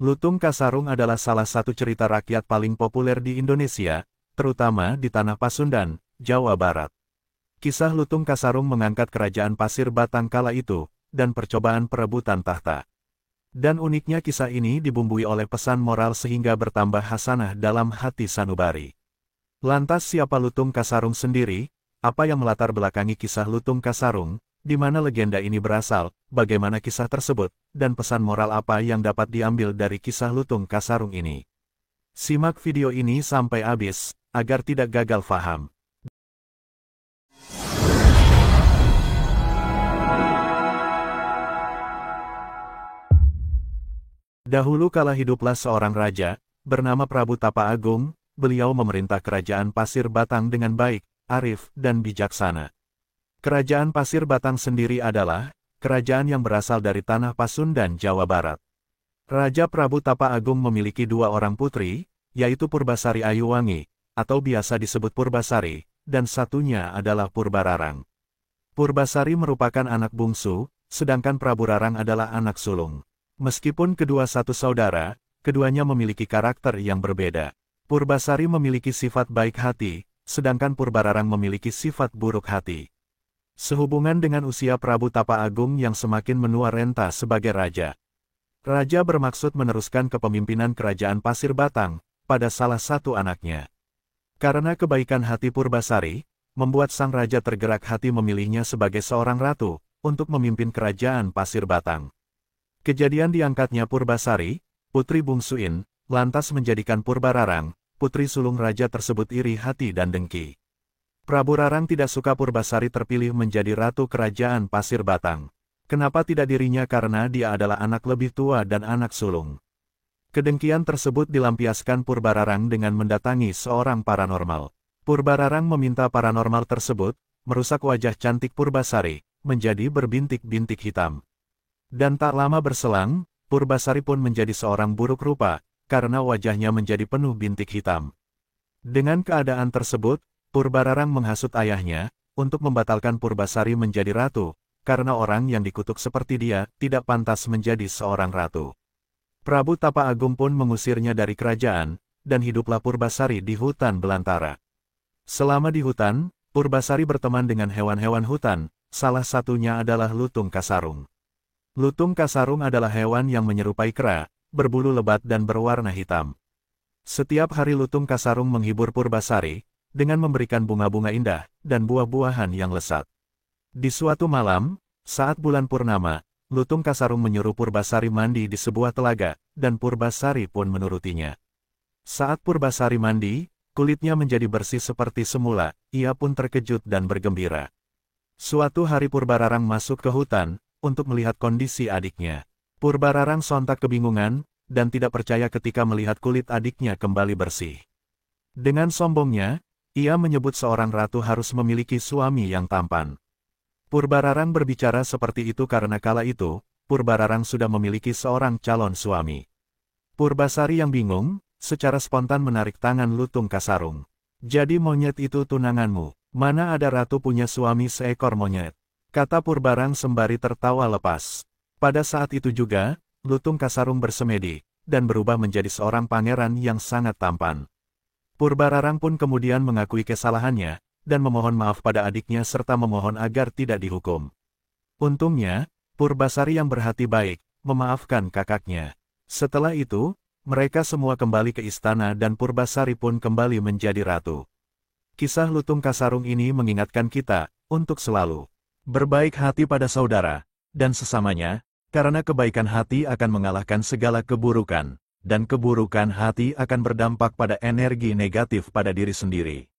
Lutung Kasarung adalah salah satu cerita rakyat paling populer di Indonesia, terutama di tanah Pasundan, Jawa Barat. Kisah Lutung Kasarung mengangkat kerajaan Pasir Batang kala itu, dan percobaan perebutan tahta. Dan uniknya kisah ini dibumbui oleh pesan moral sehingga bertambah hasanah dalam hati sanubari. Lantas siapa Lutung Kasarung sendiri? Apa yang melatar belakangi kisah Lutung Kasarung? Di mana legenda ini berasal, bagaimana kisah tersebut, dan pesan moral apa yang dapat diambil dari kisah Lutung Kasarung ini. Simak video ini sampai habis, agar tidak gagal faham. Dahulu kala hiduplah seorang raja, bernama Prabu Tapa Agung. Beliau memerintah kerajaan Pasir Batang dengan baik, arif, dan bijaksana. Kerajaan Pasir Batang sendiri adalah kerajaan yang berasal dari tanah Pasundan, Jawa Barat. Raja Prabu Tapa Agung memiliki dua orang putri, yaitu Purbasari Ayuwangi, atau biasa disebut Purbasari, dan satunya adalah Purbararang. Purbasari merupakan anak bungsu, sedangkan Prabu Rarang adalah anak sulung. Meskipun kedua satu saudara, keduanya memiliki karakter yang berbeda. Purbasari memiliki sifat baik hati, sedangkan Purbararang memiliki sifat buruk hati. Sehubungan dengan usia Prabu Tapa Agung yang semakin menua renta sebagai raja. Raja bermaksud meneruskan kepemimpinan kerajaan Pasir Batang pada salah satu anaknya. Karena kebaikan hati Purbasari, membuat sang raja tergerak hati memilihnya sebagai seorang ratu untuk memimpin kerajaan Pasir Batang. Kejadian diangkatnya Purbasari, putri bungsuin, lantas menjadikan Purbararang, putri sulung raja tersebut iri hati dan dengki. Prabu Rarang tidak suka Purbasari terpilih menjadi ratu kerajaan Pasir Batang. Kenapa tidak dirinya? Karena dia adalah anak lebih tua dan anak sulung. Kedengkian tersebut dilampiaskan Purbararang dengan mendatangi seorang paranormal. Purbararang meminta paranormal tersebut merusak wajah cantik Purbasari menjadi berbintik-bintik hitam. Dan tak lama berselang, Purbasari pun menjadi seorang buruk rupa karena wajahnya menjadi penuh bintik hitam. Dengan keadaan tersebut, Purbararang menghasut ayahnya untuk membatalkan Purbasari menjadi ratu, karena orang yang dikutuk seperti dia tidak pantas menjadi seorang ratu. Prabu Tapa Agung pun mengusirnya dari kerajaan, dan hiduplah Purbasari di hutan belantara. Selama di hutan, Purbasari berteman dengan hewan-hewan hutan, salah satunya adalah Lutung Kasarung. Lutung Kasarung adalah hewan yang menyerupai kera, berbulu lebat dan berwarna hitam. Setiap hari Lutung Kasarung menghibur Purbasari dengan memberikan bunga-bunga indah dan buah-buahan yang lezat. Di suatu malam, saat bulan purnama, Lutung Kasarung menyuruh Purbasari mandi di sebuah telaga, dan Purbasari pun menurutinya. Saat Purbasari mandi, kulitnya menjadi bersih seperti semula, ia pun terkejut dan bergembira. Suatu hari Purbararang masuk ke hutan untuk melihat kondisi adiknya. Purbararang sontak kebingungan dan tidak percaya ketika melihat kulit adiknya kembali bersih. Dengan sombongnya, ia menyebut seorang ratu harus memiliki suami yang tampan. Purbararang berbicara seperti itu karena kala itu, Purbararang sudah memiliki seorang calon suami. Purbasari yang bingung, secara spontan menarik tangan Lutung Kasarung. Jadi monyet itu tunanganmu, mana ada ratu punya suami seekor monyet, kata Purbararang sembari tertawa lepas. Pada saat itu juga, Lutung Kasarung bersemedi, dan berubah menjadi seorang pangeran yang sangat tampan. Purbararang pun kemudian mengakui kesalahannya, dan memohon maaf pada adiknya serta memohon agar tidak dihukum. Untungnya, Purbasari yang berhati baik, memaafkan kakaknya. Setelah itu, mereka semua kembali ke istana dan Purbasari pun kembali menjadi ratu. Kisah Lutung Kasarung ini mengingatkan kita, untuk selalu berbaik hati pada saudara, dan sesamanya, karena kebaikan hati akan mengalahkan segala keburukan. Dan keburukan hati akan berdampak pada energi negatif pada diri sendiri.